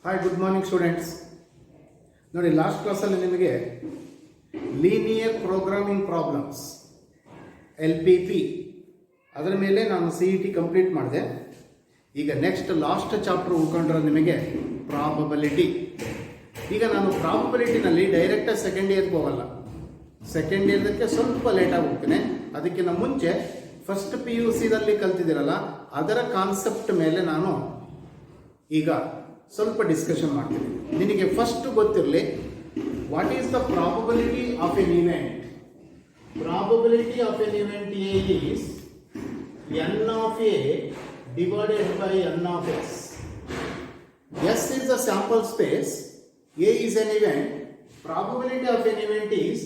Hi good morning students. ನೋಡಿ, last ಕ್ಲಾಸಲ್ಲಿ ನಿಮಗೆ ಲೀನಿಯರ್ ಪ್ರೋಗ್ರಾಮಿಂಗ್ ಪ್ರಾಬ್ಲಮ್ಸ್ LPP ಅದರ ಮೇಲೆ ನಾನು CET ಕಂಪ್ಲೀಟ್ ಮಾಡಿದೆ. ಈಗ ನೆಕ್ಸ್ಟ್ ಲಾಸ್ಟ್ ಚಾಪ್ಟರ್ ಉಳ್ಕೊಂಡ್ರೆ ನಿಮಗೆ ಪ್ರಾಬಬಿಲಿಟಿ. ಈಗ ನಾನು ಪ್ರಾಬಬಿಲಿಟಿನಲ್ಲಿ ಡೈರೆಕ್ಟಾಗಿ ಸೆಕೆಂಡ್ ಇಯರ್ಗೆ ಹೋಗಲ್ಲ. ಸೆಕೆಂಡ್ ಇಯರ್ದಕ್ಕೆ ಸ್ವಲ್ಪ ಲೇಟಾಗಿ ಹೋಗ್ತೇನೆ. ಅದಕ್ಕಿಂತ ಮುಂಚೆ ಫಸ್ಟ್ PUCದಲ್ಲಿ ಕಲ್ತಿದ್ದೀರಲ್ಲ ಅದರ ಕಾನ್ಸೆಪ್ಟ್ ಮೇಲೆ ನಾನು ಈಗ ಸ್ವಲ್ಪ ಡಿಸ್ಕಷನ್ ಮಾಡ್ತೀನಿ. ನಿನಗೆ ಫಸ್ಟ್ ಗೊತ್ತಿರಲಿ, what is the probability of N event. Probability of N event A is n of A divided by n of S. S is the sample space, A is an event. Probability of an event is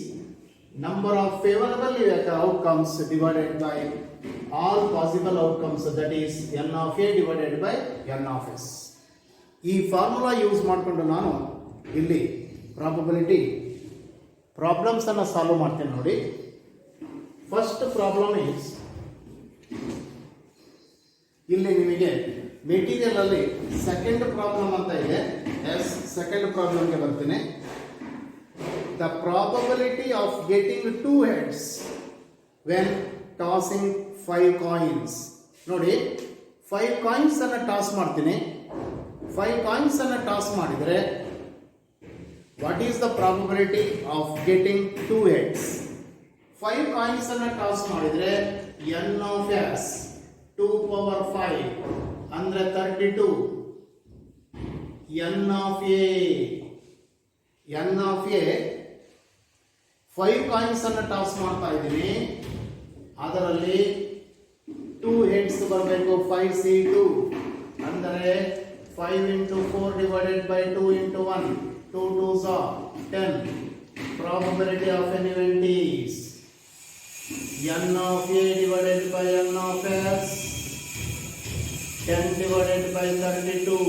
number of favorable outcomes divided by all possible outcomes, that is n of A divided by n of S. ಈ formula use ಮಾಡಿಕೊಂಡು ನಾನು ಇಲ್ಲಿ probability problems ಅನ್ನು solve ಮಾಡ್ತೇನೆ. ನೋಡಿ, first problem is, ಇಲ್ಲಿ ನಿಮಗೆ material ಅಲ್ಲಿ ಸೆಕೆಂಡ್ ಪ್ರಾಬ್ಲಮ್ ಅಂತ ಇದೆ. ಸೆಕೆಂಡ್ ಪ್ರಾಬ್ಲಮ್ಗೆ ಬರ್ತೀನಿ. The probability of getting 2 heads when tossing 5 coins. ನೋಡಿ, 5 coins ಅನ್ನು ಟಾಸ್ ಮಾಡ್ತೀನಿ. 5 coins ಅನ್ನು ಟಾಸ್ ಮಾಡಿದರೆ what is the probability of getting 2 heads? 5 coins ಅನ್ನು ಟಾಸ್ ಮಾಡಿದರೆ n of s 2 power 5 ಅಂದ್ರೆ 32. n of a 5 coins ಅನ್ನು ಟಾಸ್ ಮಾಡ್ತಾ ಇದ್ದೀನಿ. ಅದರಲ್ಲಿ 2 heads ಬರಬೇಕು. 5c2 ಅಂದರೆ 5 into 4 divided by 2 into 1. 2 2s are 10. Probability of an event is n of a divided by n of s. 10 divided by 32.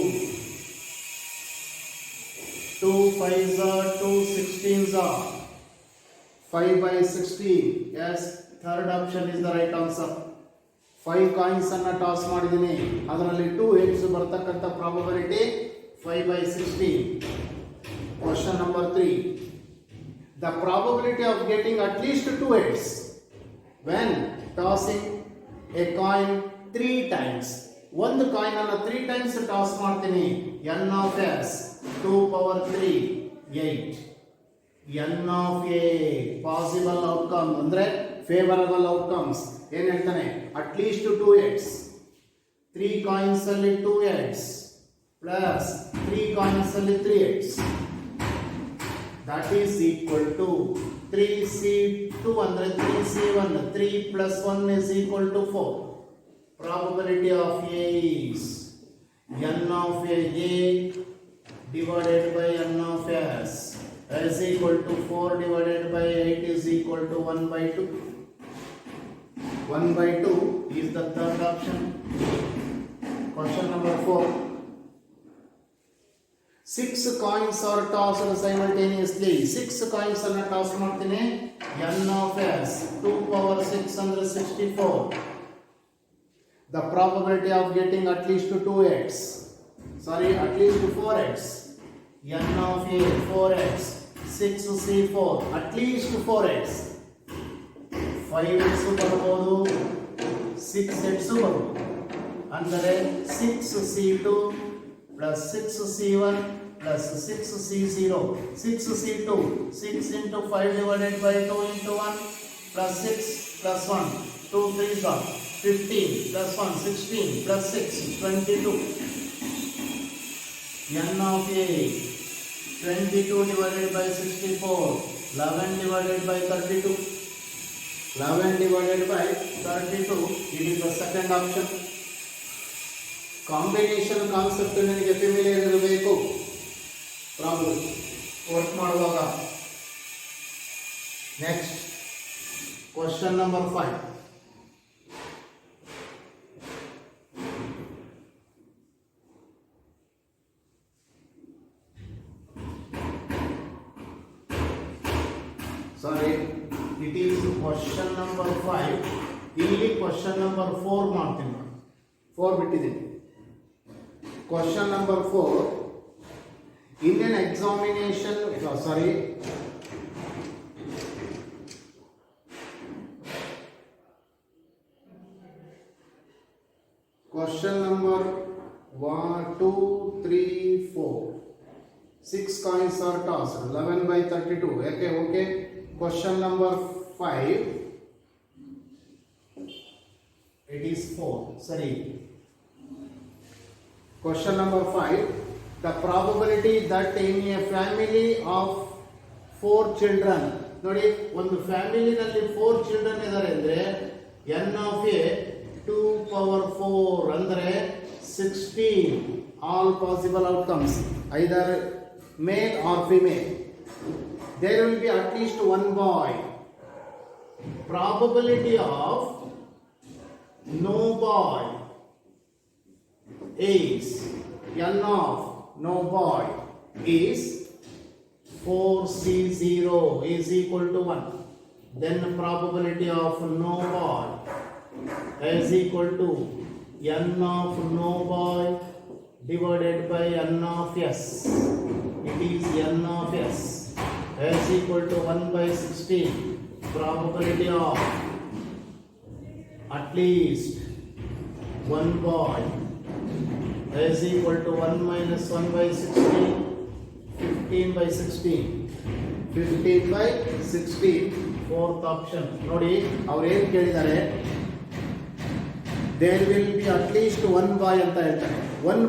2 5s are 2 16s are 5 by 16. Yes, third option is the right answer. 5 coins ಅನ್ನು toss ಮಾಡಿದ್ದೀನಿ. ಅದರಲ್ಲಿ 2 heads ಬರ್ತಕ್ಕಂಥ probability 5 by 16. Question number 3. The probability of getting at least 2 heads when tossing A coin 3 times. ಒಂದು coin ಅನ್ನು 3 times toss ಮಾಡ್ತೀನಿ. n of s 2 power 3 8. n of a possible outcome ಅಂದ್ರೆ favourable outcomes ಏನ್ ಹೇಳ್ತಾನೆ? At least 2 heads. 3 coins ಅಲ್ಲಿ 2 heads plus 3 coins ಅಲ್ಲಿ 3 heads, that is equal to 3c2 ಅಂದ್ರೆ 3c1. 3 plus 1 is equal to 4. Probability of A is n of A divided by n of s is equal to 4 divided by 8 is equal to 1 by 2. 1 by 2 is the third option. Question number 4. 6 coins are tossed simultaneously. 6 coins ಅನ್ನು toss ಮಾಡ್ತೀನಿ. n of s 2 power 6 ಅಂದ್ರೆ 64. The probability of getting at least 2 heads, at least 4 heads. n of a 4 heads. 6c4 at least 4 heads. 5 heads ಬರಬಹುದು, 6 heads ಬರಬಹುದು. ಅಂದರೆ 6c2 plus 6c1 plus 6c0. 6c2 6 into 5 divided by 2 into 1 plus 6 plus 1. 2 3s are 15 plus 1 16 plus 6 22. n of a 22 divided by 64. 11 divided by 32. 11 divided by 32. It is the second option. Combination concept ನಿಮಗೆ familiar ಇರಬೇಕು problem work ಮಾಡುವಾಗ. Next question number 5. Sorry, it is question number 5. ಇಲ್ಲಿ question number 4 ಮಾಡ್ತೀನಿ. 4 ಬಿಟ್ಟಿದ್ದೀನಿ. Question number 4. In an examination, sorry, question number 1, 2, 3, 4. 6 coins are tossed. 11 by 32. Okay. Question number 5. It is 4. Sorry. Question number 5. The probability that in a family of 4 children, ನೋಡಿ ಒಂದು ಫ್ಯಾಮಿಲಿನಲ್ಲಿ 4 children ಇದ್ದಾರೆ ಅಂದ್ರೆ n of a 2 power 4 ಅಂದ್ರೆ 16. All possible outcomes, either male or female. There will be at least one boy. Probability of no boy is n of no boy is 4C0 is equal to 1. Then the probability of no boy is equal to n of no boy divided by n of s. It is n of s is equal to 1 by 16. Probability of at least one boy is equal to 1 minus 1 by 16, 15 by 16. 15 by 16. Fourth option. ನೋಡಿ ಅವರು ಏನು ಕೇಳಿದ್ದಾರೆ, there will be at least one boy ಅಂತ ಹೇಳ್ತಾರೆ. One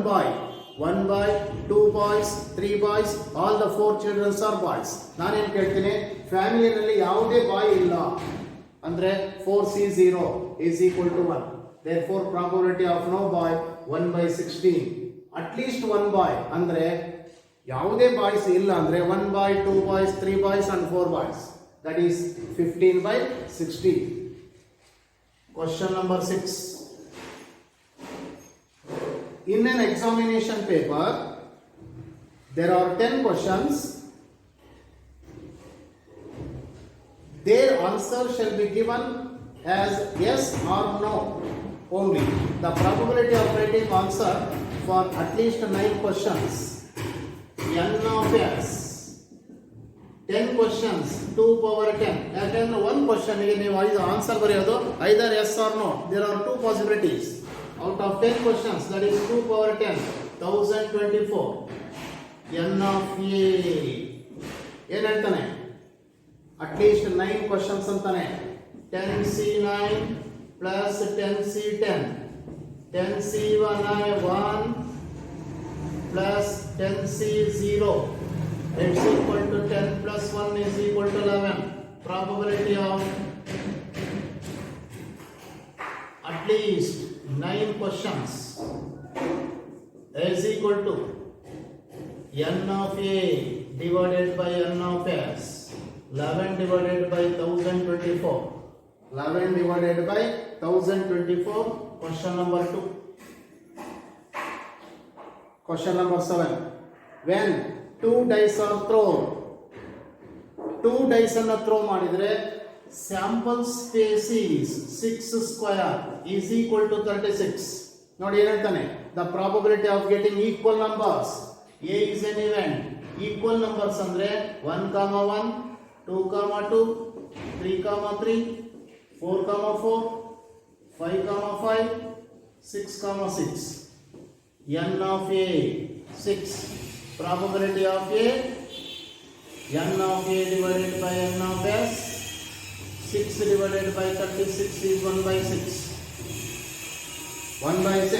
boy, 2 boys, 3 boys, all the 4 children are boys. ನಾನೇನು ಕೇಳ್ತೀನಿ, ಫ್ಯಾಮಿಲಿನಲ್ಲಿ ಯಾವುದೇ ಬಾಯ್ ಇಲ್ಲ ಅಂದ್ರೆ 4C0 is equal to 1. Therefore probability of no boy 1 by 16. At least one boy ಅಂದ್ರೆ ಯಾವುದೇ ಬಾಯ್ಸ್ ಇಲ್ಲ ಅಂದ್ರೆ 1 boy, 2 boys, 3 boys and 4 boys. That is 15 by 16. Question number 6. In an examination paper, there are 10 questions. Their answer shall be given as yes or no only. The probability of writing answer for at least 9 questions, n of s. 10 questions, 2 power 10. ಯಾಕಂದ್ರೆ one question ಗೆ ನೀವು answer ಬರೆಯೋದು either yes or no. There are 2 possibilities. Out of 10 questions, that is 2 power 10, 1024. n of a ಏನು ಹೇಳ್ತಾನೆ, at least 9 questions ಅಂತಾನೆ. 10C9 plus 10C10. 10C1 plus 10C0. It's equal to 10 plus 1 is equal to 11. Probability of at least 9 questions is equal to n of a divided by n of s. 11 divided by 1024. 11 divided by 1024. Question number 2. Question number 7. When 2 dice are thrown, 2 dice ಅನ್ನು throw ಮಾಡಿದ್ರೆ sample space is 6 square is equal to 36. ನೋಡಿ ಏನು ಹೇಳ್ತಾನೆ, the probability of getting equal numbers. A is an event. Equal numbers ಅಂದ್ರೆ 1, 1, 2, 2, 3, 3, 4, 4, 5, 5, 6, 6. n of a 6. Probability of a n of a divided by n of s. 6 divided by 36 is 1 by 6. 1 by 6.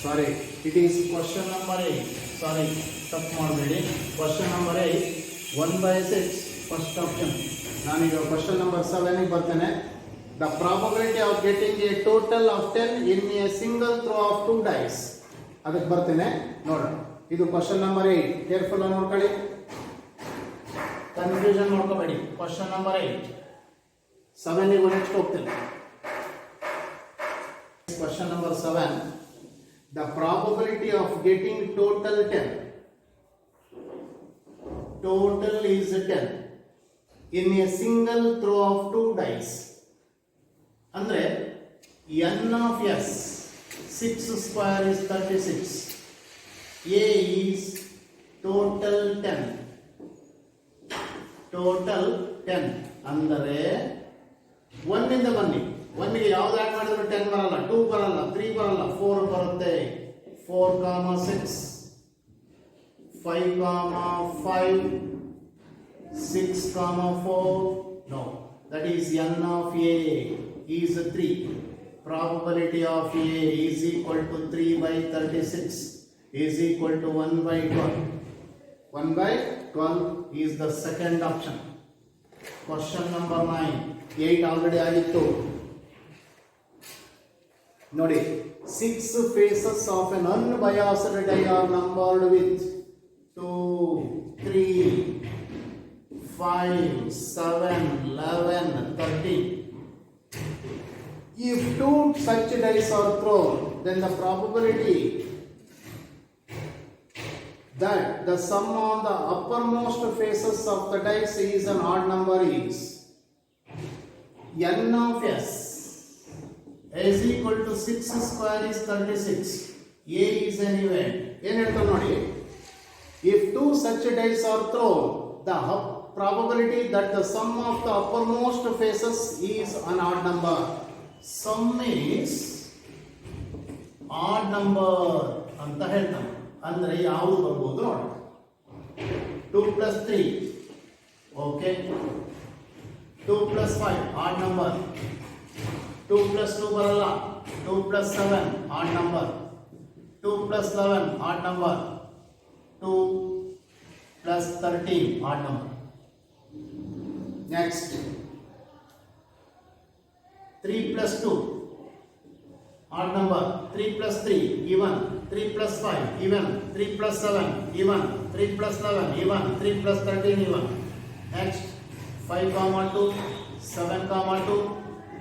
Sorry, it is question number 8. Sorry, ತಪ್ಪು ಮಾಡಬೇಡಿ. Question number 8. 1 by 6. First option. ನಾನೀಗ question number 7 ಗೆ ಬರ್ತೇನೆ. The probability of getting a total of 10 in a single throw of 2 dice. ಅದಕ್ಕೆ ಬರ್ತೇನೆ ನೋಡೋಣ. ಇದು question number 8. Careful ಆಗಿ ನೋಡ್ಕೊಳ್ಳಿ, ಕನ್ಫ್ಯೂಷನ್ ಮಾಡ್ಕೋಬೇಡಿ. Question number 8. 7 ಗೆ ನೆಕ್ಸ್ಟ್ ಹೋಗ್ತೇನೆ. Question number 7. The probability of getting total 10. Total is 10 in a single throw of 2 dice. ಅಂದ್ರೆ n of s 6 square is 36. A is total 10. Total 10 ಅಂದರೆ 1 ಇಂದ ಬನ್ನಿ. 1 ಗೆ ಯಾವ್ದು ಆಡ್ ಮಾಡಿದ್ರು 10 ಬರಲ್ಲ, 2 ಬರಲ್ಲ, 3 ಬರಲ್ಲ, 4 ಬರುತ್ತೆ. 4, 6, 5, 5, 6, 4. No, that is n of A is 3. Probability of A is equal to 3 by 36 is equal to 1 by 12. 1 by 12 is the second option. Question number 9. 8 already ಆಗಿತ್ತು ನೋಡಿ. 6 faces of an unbiased die are numbered with 2, 3, 5, 7, 11, 13. If 2 such dice are thrown, then the probability that the sum on the uppermost faces of the dice is an odd number is n of s is equal to 6 square is 36. A is an event. ಏನು ಹೇಳ್ತಾರೆ ನೋಡಿ, if 2 such dice are thrown, the probability that the sum of the uppermost faces is an odd number. Sum is odd number ಅಂತ ಹೇಳ್ತಾನೆ. ಅಂದ್ರೆ ಯಾವುದು ಬರ್ಬೋದು ನೋಡಿ. 2 plus 3 okay, 2 plus 5 odd number, 2 plus 2 ಬರಲ್ಲ, 2 plus 7 odd number, 2 plus 11 odd number, 2 plus 13 odd number. Next 3 plus 2 odd number, 3 plus 3 even, 3 plus 5 even, 3 plus 7 even, 3 plus 11 even, 3 plus 13 even. Next 5, 2, 7, 2,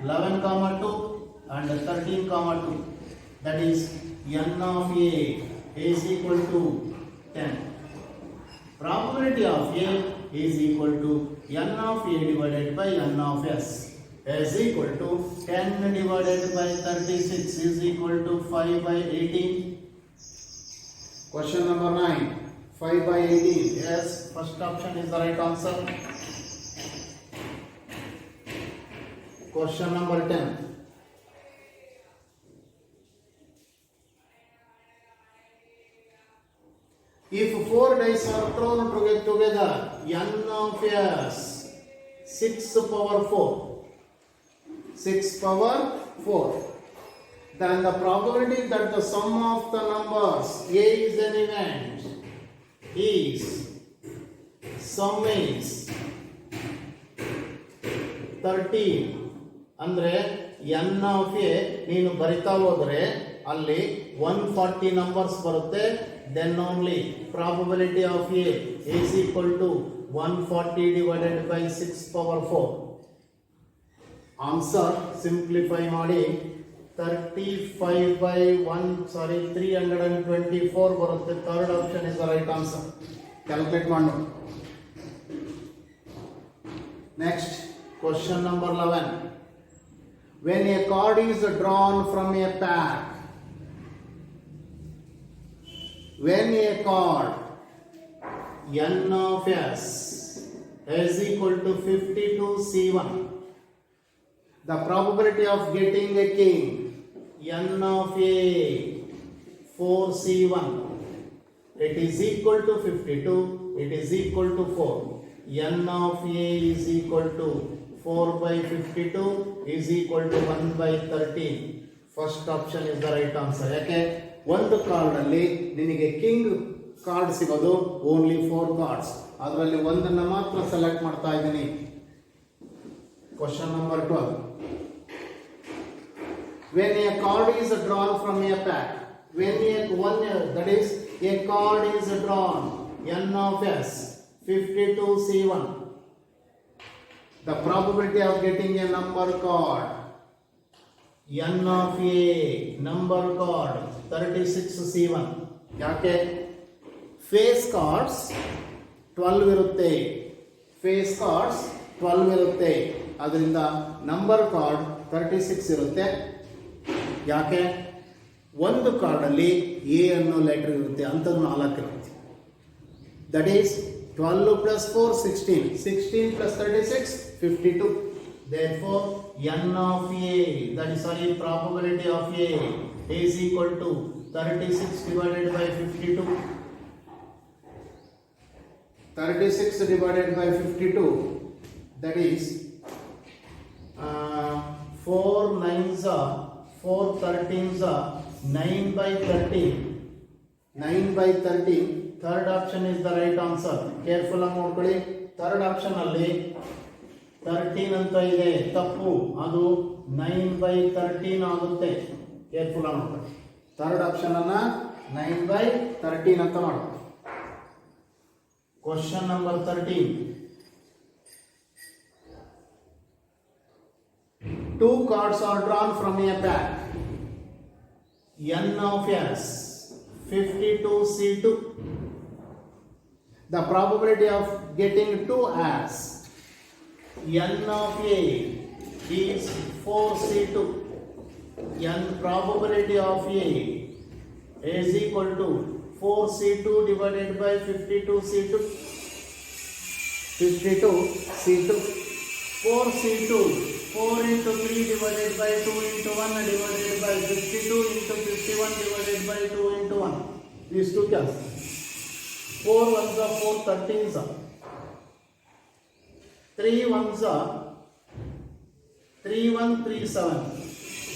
11, 2 and 13, 2. That is n of A is equal to 10. Probability of A is equal to n of A divided by n of S is equal to 10 divided by 36 is equal to 5 by 18. Question number 9. 5 by 18. Yes, first option is the right answer. Question number 10. If 4 dice are thrown together, n of s 6 power 4. 6 power 4. Then the probability that the sum of the numbers A is an event is sum is 13. ಅಂದ್ರೆ n of A ನೀನು ಬರಿತಾ ಹೋದ್ರೆ ಅಲ್ಲಿ 140 numbers ಬರುತ್ತೆ. Then only probability of A is equal to 140 divided by 6 power 4. Answer simplify ಮಾಡಿ 35 by 324 ಬರುತ್ತೆ. Third option is the right answer. Calculate ಮಾಡಿ. Next question number 11. When a card is drawn from a pack, when a card n of s is equal to 52c1, the probability of getting a king n of a 4c1, it is equal to 52, it is equal to 4. n of a is equal to 4 by 52 is equal to 1 by 13. First option is the right answer. ಯಾಕೆ ಒಂದು card ಅಲ್ಲಿ ನಿನಗೆ king card ಸಿಗೋದು only 4 cards, ಅದರಲ್ಲಿ ಒಂದನ್ನು ಮಾತ್ರ select ಮಾಡ್ತಾ ಇದ್ದೀನಿ. Question number 12. When a card is drawn from a pack, that is a card is drawn n of s 52c1, the probability of getting a number card n of a number card 36c1. ಯಾಕೆ face cards 12 ಇರುತ್ತೆ, face cards 12 ಇರುತ್ತೆ, ಅದರಿಂದ number card 36 ಇರುತ್ತೆ. ಯಾಕೆ ಒಂದು ಕಾರ್ಡಲ್ಲಿ A ಅನ್ನೋ letter ಇರುತ್ತೆ, ಅಂಥದ್ದು 4 ಇರುತ್ತೆ. That is 12 plus 4 16, 16 plus 36 52. Therefore n of a, that is sorry, probability of a is equal to 36 divided by 52. 36 divided by 52, that is 4 9s are 4 13s are 9 by 13. 9 by 13. Third option is the right answer. Careful ಆಗಿ ನೋಡ್ಕೊಳ್ಳಿ. Third option ಅಲ್ಲಿ 13 ಅಂತ ಇದೆ, ತಪ್ಪು. ಅದು 9 by 13 ಆಗುತ್ತೆ. Careful ಆಗಿ ನೋಡ್ಕೊಳ್ಳಿ. ಥರ್ಡ್ ಆಪ್ಷನ್ ಅನ್ನ 9 by 13 ಅಂತ ಮಾಡ್ಕೊಳ್ಳಿ. Question number 13. 2 cards are drawn from a pack. N of S 52C2. The probability of getting 2 as N of A is 4C2. N probability of A is equal to 4C2 divided by 52C2. 52C2. 4C2. 4 into 3 divided by 2 into 1 divided by 52 into 51 divided by 2 into 1. These two cancel. 4 ones are 4 13s are. 3 ones are 3 1 3 7.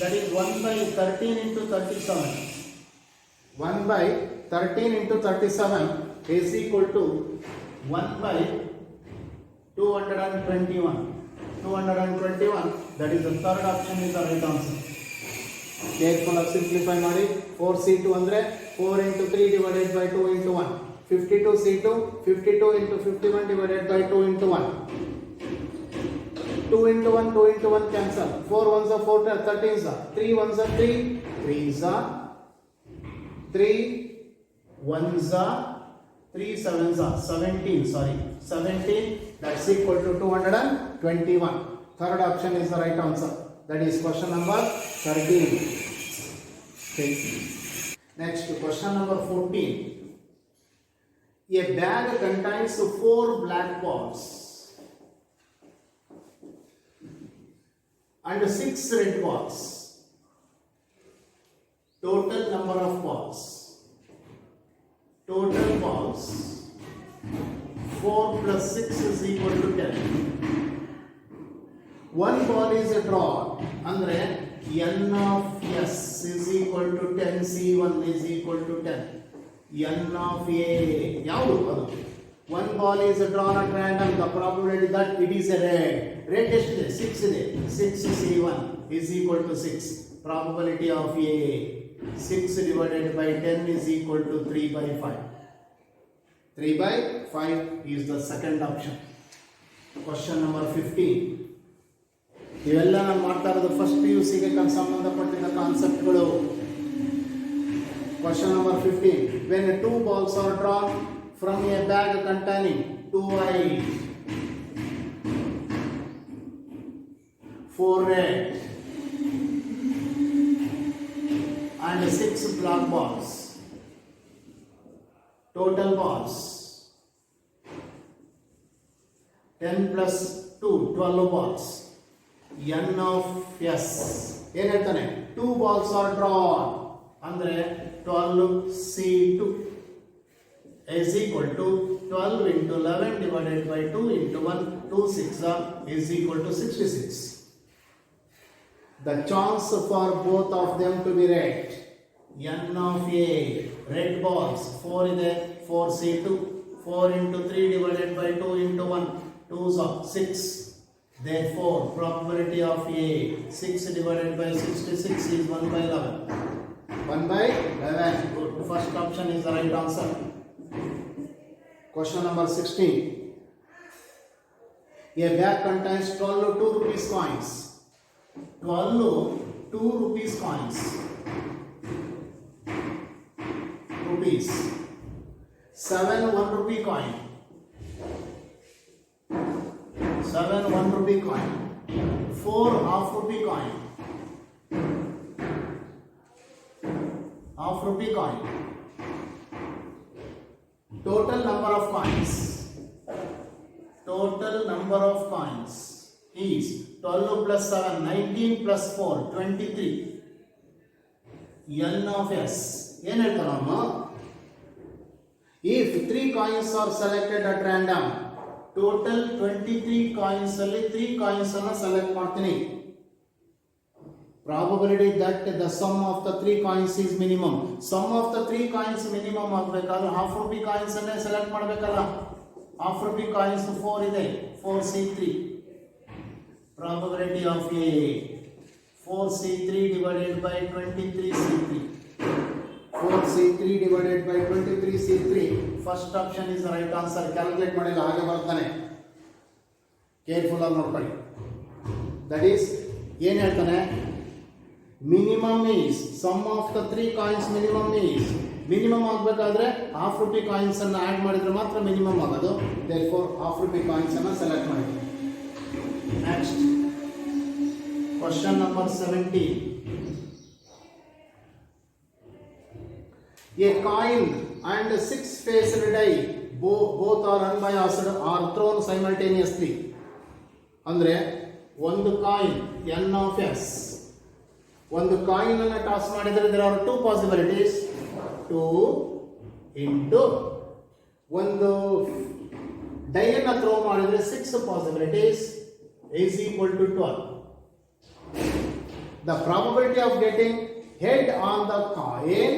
That is 1 by 13 into 37. 1 by 13 into 37 is equal to 1 by 221. 221, that is the third option is the right answer. Careful ಆಗಿ simplify ಮಾಡಿ. 4C2 ಅಂದ್ರೆ 4 into 3 divided by 2 into 1. 52C2, 52 into 51 divided by 2 into 1. 2 into 1, 2 into 1 cancel. 4 ones are 4 13s are. 3 ones are 3, 3s are 3, 1s are 3 7s are 17, sorry, 17. That's equal to 221. Third option is the right answer. That is question number 13. Okay. Next, question number 14. A bag contains 4 black balls and 6 red balls. Total number of balls. Total balls 4 plus 6 is equal to 10. One ball is drawn, andre n of s is equal to 10, c1 is equal to 10. n of a yaudu adu. One ball is drawn at random, the probability that it is a red. Red eshide 6 ide, 6 c1 is equal to 6. Probability of a 6 divided by 10 is equal to 3 by 5. 3 by 5 is the second option. Question number 15. ಇವೆಲ್ಲ ನಾನು ಮಾಡ್ತಾ ಇರೋದು first PUC ಗೆ ಸಂಬಂಧಪಟ್ಟಿದ್ದ ಕಾನ್ಸೆಪ್ಟ್ಗಳು. Question number 15. When 2 balls are drawn from a bag containing 2 white, 4 red and 6 black balls. Total balls 10 plus 2, 12 balls. N of S ಏನು ಹೇಳ್ತಾನೆ? 2 balls are drawn ಅಂದ್ರೆ 12C2 is equal to 12 into 11 divided by 2 into 1, 2 6 is equal to 66. The chance for both of them to be red. N of A, red balls 4 ಇದೆ, 4C2, 4 into 3 divided by 2 into 1, 2s are 6. Therefore probability of A 6 divided by 66 is 1 by 11. 1 by 11. Good. First option is the right answer. Question number 16. A bag contains 12 2 rupees coins. 12 2 rupees coins. Rupees. 7 1 rupee coin. 7 1 rupee coin. 4 half rupee coin. half rupee coin. Total number of coins. Total number of coins is 12 plus 7, 19 plus 4, 23. N of S. ಏನು ಹೇಳ್ತಾರಮ್ಮ? If 3 coins are selected at random, total 23 coins ಅಲ್ಲಿ 3 coins ಅನ್ನು select ಮಾಡ್ತೀನಿ. Probability that the sum of the 3 coins is minimum. Sum of the 3 coins minimum ಆಗಬೇಕಾದ್ರೆ half rupee coins ಅನ್ನೇ select ಮಾಡಬೇಕಲ್ಲ. half rupee coins 4 ಇದೆ, 4C3. Probability of A 4C3 divided by 23C3. 4C3 divided by 23C3. First option is the right answer. Calculate ಮಾಡಿಲ್ಲ, ಹಾಗೆ ಬರ್ತಾನೆ. Careful ಆಗಿ ನೋಡ್ಕೊಳ್ಳಿ. That is ಏನು ಹೇಳ್ತಾನೆ? Minimum is sum of the 3 coins minimum is. Minimum ಆಗಬೇಕಾದ್ರೆ half rupee coins ಅನ್ನು add ಮಾಡಿದ್ರೆ ಮಾತ್ರ ಮಿನಿಮಮ್ ಆಗೋದು. therefore ಹಾಫ್ ರುಪಿ ಕಾಯಿನ್ಸ್ ಅನ್ನು ಸೆಲೆಕ್ಟ್ ಮಾಡಿ. Next question number 17. A coin and 6 faced die both are unbiased are thrown simultaneously. ಅಂದ್ರೆ ಒಂದು coin n of s, ಒಂದು ಕಾಯಿನ್ ಅನ್ನು ಟಾಸ್ ಮಾಡಿದರೆ there are 2 possibilities. 2 into ಒಂದು ಡೈ ಅನ್ನು ಥ್ರೋ ಮಾಡಿದರೆ 6 possibilities is equal to 12. The probability of getting head on the coin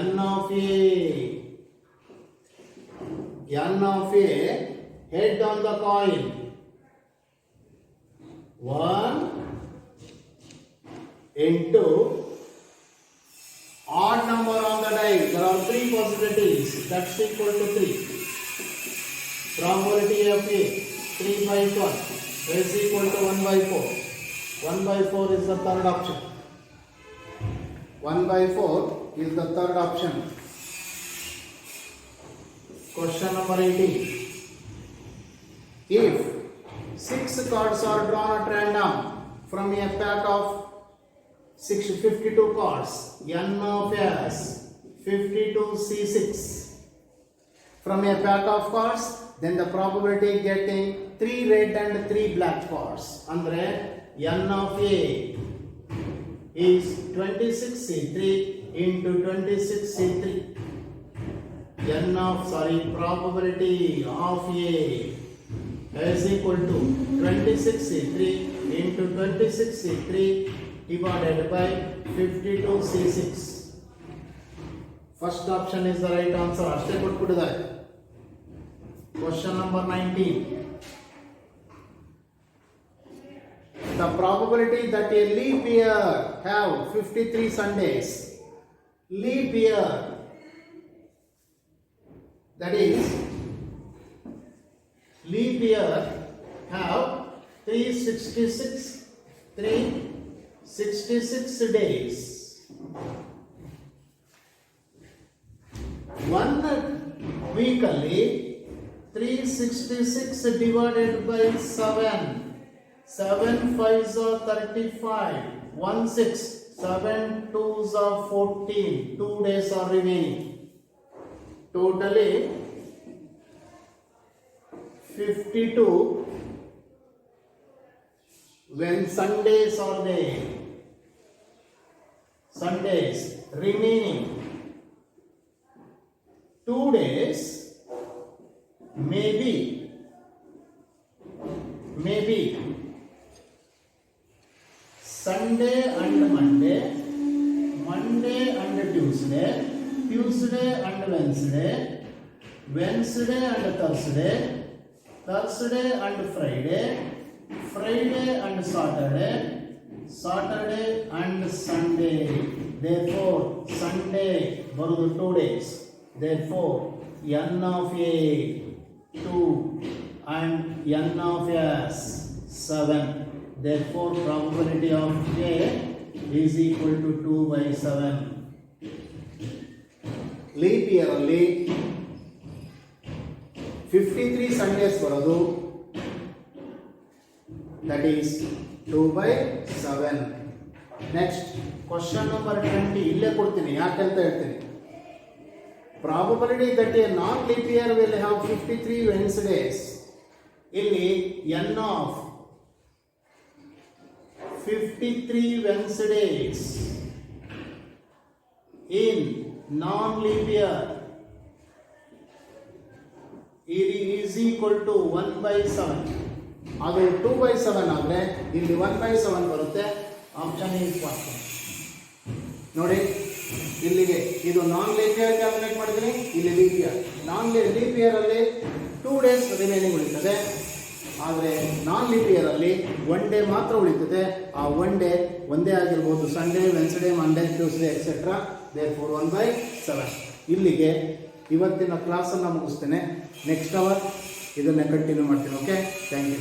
n of a head on the coin 1 into odd number on the die. There are 3 possibilities. That's equal to 3. Probability of A 3 by 12 is equal to 1 by 4. 1 by 4 is the third option. 1 by 4 is the third option. Question number 18. If 6 cards are drawn at random from a pack of 52 cards, n of s 52c6 from a pack of cards, then the probability getting 3 red and 3 black cards. Andre n of a is 26c3 into 26c3. Probability of A is equal to 26c3 into 26c3 divided by 52c6. First option is the right answer. ಅಷ್ಟೇ ಕೊಟ್ಬಿಟ್ಟಿದ್ದಾರೆ. Question number 19. The probability that a leap year have 53 Sundays. Leap year, that is leap year have 366 days. One week ಅಲ್ಲಿ 366 divided by 7. 7 5s are 35. 1 6. 7 2s are 14. 2 days are remaining. Totally 52 when Sundays are there. Sundays remaining 2 days, maybe Sunday and Monday, Monday and Tuesday, Tuesday and Wednesday, Wednesday and Thursday, Thursday and Friday, Friday and Saturday, Saturday and Sunday. Therefore, Sunday ಬರುವುದು 2 days. Therefore, n of a 2 and n of s 7. Therefore, probability of A is equal to 2 by 7. Leap year ಅಲ್ಲಿ 53 Sundays ಬರೋದು. That is 2 by 7. Next question number 20 ಇಲ್ಲೇ ಕೊಡ್ತೀನಿ ಯಾಕಂತ ಹೇಳ್ತೀನಿ. Probability that a non leap year will have 53 Wednesdays. ಇಲ್ಲಿ n of 53 Wednesdays in non-leap year is equal to 1/7. ಅದು 2/7 ಆದರೆ ಇಲ್ಲಿ 1/7 ಬರುತ್ತೆ. Option is first. ನೋಡಿ ಇಲ್ಲಿಗೆ ಇದು ನಾನ್ ಲೀಪ್ ಇಯರ್ ಕ್ಯಾಲ್ಕುಲೇಟ್ ಮಾಡಿದ್ದೀನಿ, ಇಲ್ಲಿ ಲೀಪ್ ಇಯರ್. ಲೀಪ್ ಇಯರ್ ಅಲ್ಲಿ 2 ಡೇಸ್ ರಿಮೈನಿಂಗ್ ಉಳಿತದೆ, ಆದರೆ ನಾನ್ ಲೀಪ್ ಇಯರ್ ಅಲ್ಲಿ 1 ಡೇ ಮಾತ್ರ ಉಳಿತದೆ. ಆ 1 ಡೇ ಒಂದೇ ಆಗಿರ್ಬೋದು, Sunday, Wednesday, Monday, Tuesday etcetera. Therefore 1/7. ಇಲ್ಲಿಗೆ ಇವತ್ತಿನ ಕ್ಲಾಸನ್ನು ಮುಗಿಸ್ತೇನೆ. ನೆಕ್ಸ್ಟ್ ಅವರ್ ಇದನ್ನೇ ಕಂಟಿನ್ಯೂ ಮಾಡ್ತೀನಿ. Okay, thank you.